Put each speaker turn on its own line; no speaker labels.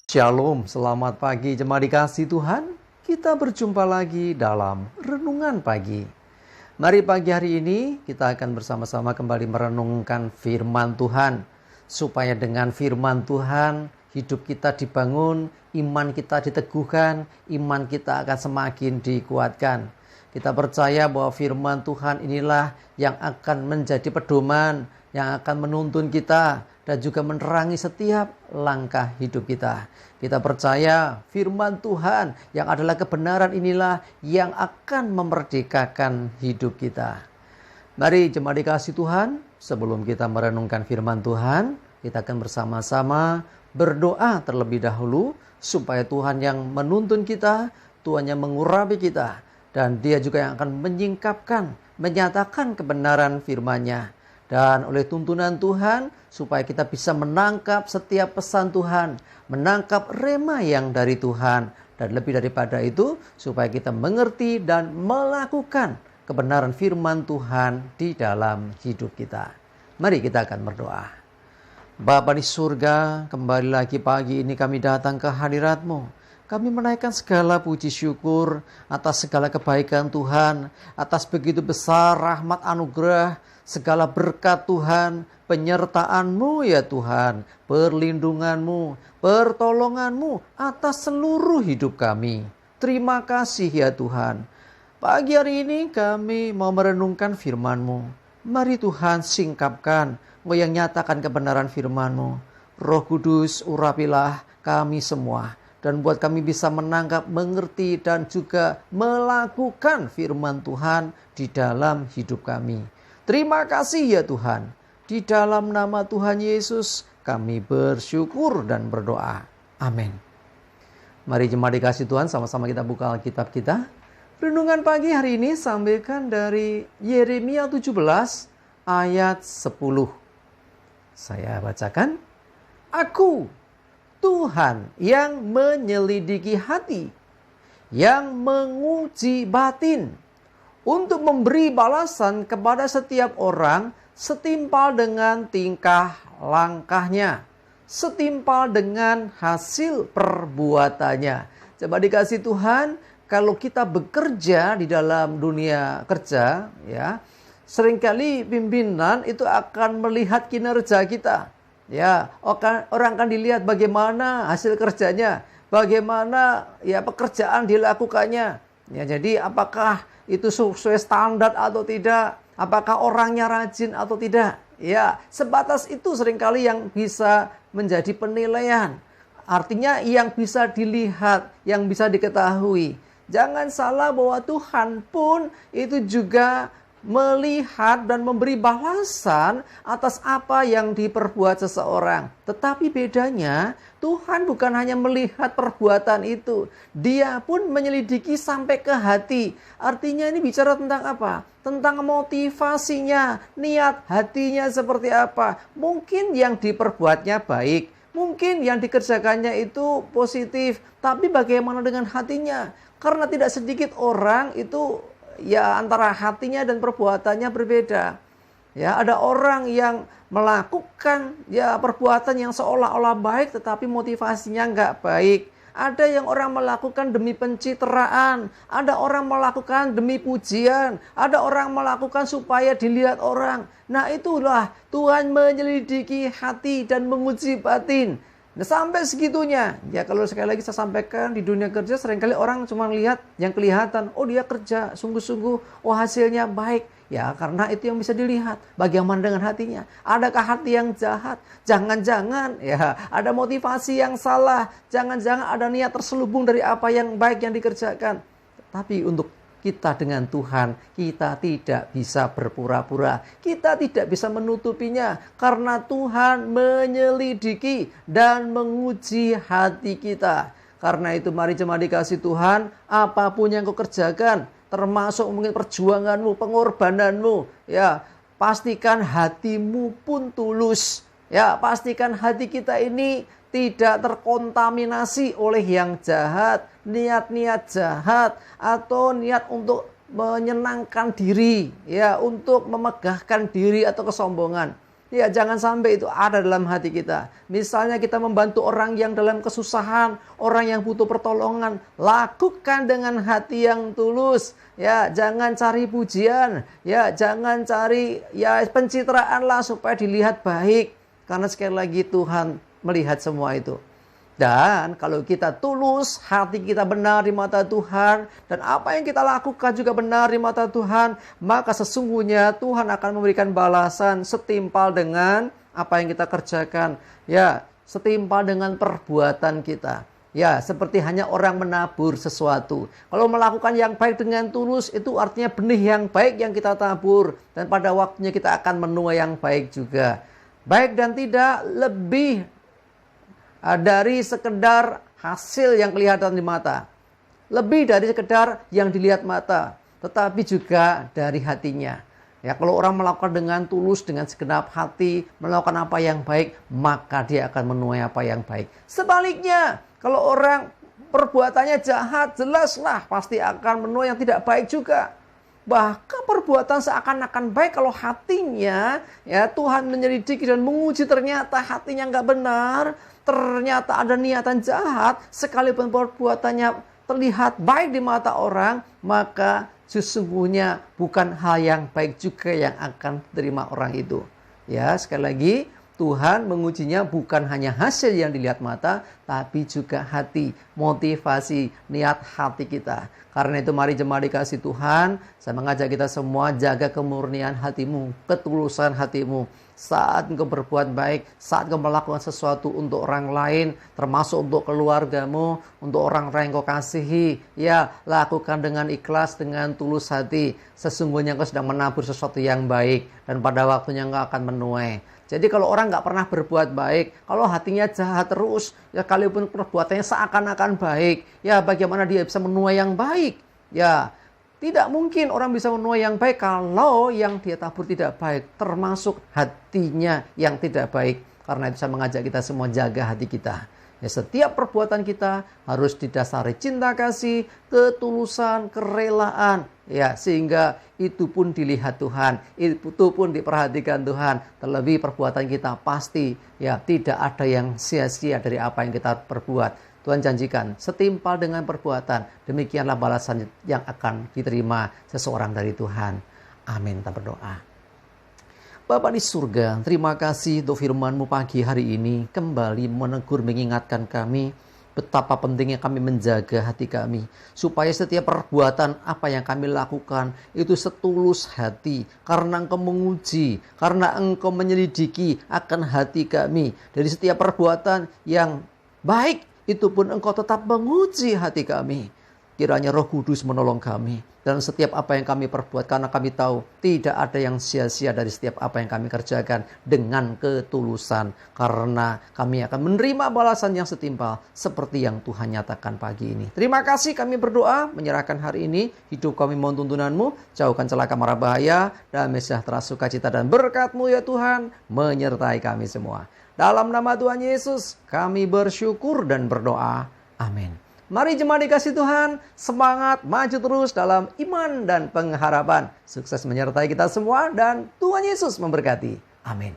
Shalom, selamat pagi jemaat dikasih Tuhan. Kita berjumpa lagi dalam Renungan Pagi. Mari pagi hari ini kita akan bersama-sama kembali merenungkan firman Tuhan. Supaya dengan firman Tuhan hidup kita dibangun, iman kita diteguhkan, iman kita akan semakin dikuatkan. Kita percaya bahwa firman Tuhan inilah yang akan menjadi pedoman, yang akan menuntun kita dan juga menerangi setiap langkah hidup kita. Kita percaya firman Tuhan yang adalah kebenaran inilah yang akan memerdekakan hidup kita. Mari jemaat dikasih Tuhan, sebelum kita merenungkan firman Tuhan, kita akan bersama-sama berdoa terlebih dahulu supaya Tuhan yang menuntun kita, Tuhan yang mengurapi kita, dan Dia juga yang akan menyingkapkan, menyatakan kebenaran firman-Nya. Dan oleh tuntunan Tuhan, supaya kita bisa menangkap setiap pesan Tuhan, menangkap rema yang dari Tuhan. Dan lebih daripada itu, supaya kita mengerti dan melakukan kebenaran firman Tuhan di dalam hidup kita. Mari kita akan berdoa. Bapa di surga, kembali lagi pagi ini kami datang ke hadirat-Mu. Kami menaikkan segala puji syukur atas segala kebaikan Tuhan, atas begitu besar rahmat anugerah, segala berkat Tuhan, penyertaan-Mu ya Tuhan, perlindungan-Mu, pertolongan-Mu atas seluruh hidup kami. Terima kasih ya Tuhan. Pagi hari ini kami mau merenungkan firman-Mu. Mari Tuhan singkapkan, Engkau yang nyatakan kebenaran firman-Mu. Roh Kudus urapilah kami semua. Dan buat kami bisa menangkap, mengerti, dan juga melakukan firman Tuhan di dalam hidup kami. Terima kasih ya Tuhan. Di dalam nama Tuhan Yesus kami bersyukur dan berdoa. Amin. Mari jemaat dikasih Tuhan, sama-sama kita buka Alkitab kita. Renungan pagi hari ini sampaikan dari Yeremia 17 ayat 10. Saya bacakan. Aku Tuhan yang menyelidiki hati, yang menguji batin, untuk memberi balasan kepada setiap orang setimpal dengan tingkah langkahnya, setimpal dengan hasil perbuatannya. Coba dikasih Tuhan, kalau kita bekerja di dalam dunia kerja, ya, seringkali pimpinan itu akan melihat kinerja kita. Ya, orang akan dilihat bagaimana hasil kerjanya, bagaimana ya pekerjaan dilakukannya. Ya, jadi apakah itu sesuai standar atau tidak? Apakah orangnya rajin atau tidak? Ya, sebatas itu seringkali yang bisa menjadi penilaian. Artinya yang bisa dilihat, yang bisa diketahui. Jangan salah bahwa Tuhan pun itu juga melihat dan memberi balasan atas apa yang diperbuat seseorang. Tetapi bedanya, Tuhan bukan hanya melihat perbuatan itu, Dia pun menyelidiki sampai ke hati. Artinya ini bicara tentang apa? Tentang motivasinya, niat hatinya seperti apa. Mungkin yang diperbuatnya baik, mungkin yang dikerjakannya itu positif, tapi bagaimana dengan hatinya? Karena tidak sedikit orang itu ya antara hatinya dan perbuatannya berbeda. Ya, ada orang yang melakukan ya perbuatan yang seolah-olah baik tetapi motivasinya enggak baik. Ada yang orang melakukan demi pencitraan, ada orang melakukan demi pujian, ada orang melakukan supaya dilihat orang. Nah, itulah Tuhan menyelidiki hati dan menguji batin. Nah, sampai segitunya. Ya, kalau sekali lagi saya sampaikan, di dunia kerja seringkali orang cuma lihat yang kelihatan. Oh, dia kerja sungguh-sungguh. Oh, hasilnya baik. Ya, karena itu yang bisa dilihat. Bagaimana dengan hatinya? Adakah hati yang jahat? Jangan-jangan ya ada motivasi yang salah. Jangan-jangan ada niat terselubung dari apa yang baik yang dikerjakan. Tapi untuk kita dengan Tuhan, kita tidak bisa berpura-pura. Kita tidak bisa menutupinya. Karena Tuhan menyelidiki dan menguji hati kita. Karena itu mari jemaat dikasih Tuhan, apapun yang kau kerjakan, termasuk mungkin perjuanganmu, pengorbananmu, ya, pastikan hatimu pun tulus. Ya, pastikan hati kita ini tidak terkontaminasi oleh yang jahat, niat-niat jahat, atau niat untuk menyenangkan diri, ya, untuk memegahkan diri atau kesombongan. Ya, jangan sampai itu ada dalam hati kita. Misalnya kita membantu orang yang dalam kesusahan, orang yang butuh pertolongan, lakukan dengan hati yang tulus. Ya, jangan cari pujian, ya, jangan cari pencitraan lah supaya dilihat baik. Karena sekali lagi Tuhan melihat semua itu. Dan kalau kita tulus, hati kita benar di mata Tuhan, dan apa yang kita lakukan juga benar di mata Tuhan, maka sesungguhnya Tuhan akan memberikan balasan setimpal dengan apa yang kita kerjakan. Ya, setimpal dengan perbuatan kita. Ya, seperti hanya orang menabur sesuatu. Kalau melakukan yang baik dengan tulus, itu artinya benih yang baik yang kita tabur. Dan pada waktunya kita akan menuai yang baik juga. Baik dan tidak lebih dari sekedar hasil yang kelihatan di mata. Lebih dari sekedar yang dilihat mata, tetapi juga dari hatinya. Ya, kalau orang melakukan dengan tulus, dengan segenap hati, melakukan apa yang baik, maka dia akan menuai apa yang baik. Sebaliknya, kalau orang perbuatannya jahat, jelaslah pasti akan menuai yang tidak baik juga. Bahkan perbuatan seakan-akan baik kalau hatinya, ya, Tuhan menyelidiki dan menguji, ternyata hatinya nggak benar, ternyata ada niatan jahat, sekalipun perbuatannya terlihat baik di mata orang, maka sesungguhnya bukan hal yang baik juga yang akan diterima orang itu. Ya, sekali lagi, Tuhan mengujinya bukan hanya hasil yang dilihat mata, tapi juga hati, motivasi, niat hati kita. Karena itu mari jemaat dikasih Tuhan, saya mengajak kita semua jaga kemurnian hatimu, ketulusan hatimu. Saat engkau berbuat baik, saat engkau melakukan sesuatu untuk orang lain, termasuk untuk keluargamu, untuk orang-orang yang kau kasihi, ya, lakukan dengan ikhlas, dengan tulus hati. Sesungguhnya engkau sedang menabur sesuatu yang baik, dan pada waktunya engkau akan menuai. Jadi kalau orang nggak pernah berbuat baik, kalau hatinya jahat terus, ya kalaupun perbuatannya seakan-akan baik, ya bagaimana dia bisa menuai yang baik? Ya, tidak mungkin orang bisa menuai yang baik kalau yang dia tabur tidak baik, termasuk hatinya yang tidak baik. Karena itu saya mengajak kita semua jaga hati kita. Ya, setiap perbuatan kita harus didasari cinta kasih, ketulusan, kerelaan, ya, sehingga itu pun dilihat Tuhan, itu pun diperhatikan Tuhan. Terlebih perbuatan kita pasti, ya, tidak ada yang sia-sia dari apa yang kita perbuat. Tuhan janjikan setimpal dengan perbuatan, demikianlah balasan yang akan diterima seseorang dari Tuhan. Amin. Kita berdoa. Bapa di surga, terima kasih untuk firman-Mu pagi hari ini kembali menegur, mengingatkan kami betapa pentingnya kami menjaga hati kami, supaya setiap perbuatan apa yang kami lakukan itu setulus hati, karena Engkau menguji, karena Engkau menyelidiki akan hati kami. Dari setiap perbuatan yang baik itu pun Engkau tetap menguji hati kami. Kiranya Roh Kudus menolong kami dalam setiap apa yang kami perbuat, karena kami tahu tidak ada yang sia-sia dari setiap apa yang kami kerjakan dengan ketulusan, karena kami akan menerima balasan yang setimpal seperti yang Tuhan nyatakan pagi ini. Terima kasih, kami berdoa menyerahkan hari ini hidup kami mohon tuntunan-Mu, jauhkan celaka mara bahaya, damai sejahtera sukacita dan berkat-Mu ya Tuhan menyertai kami semua. Dalam nama Tuhan Yesus kami bersyukur dan berdoa. Amin. Mari jemaat dikasih Tuhan, semangat maju terus dalam iman dan pengharapan. Sukses menyertai kita semua dan Tuhan Yesus memberkati. Amin.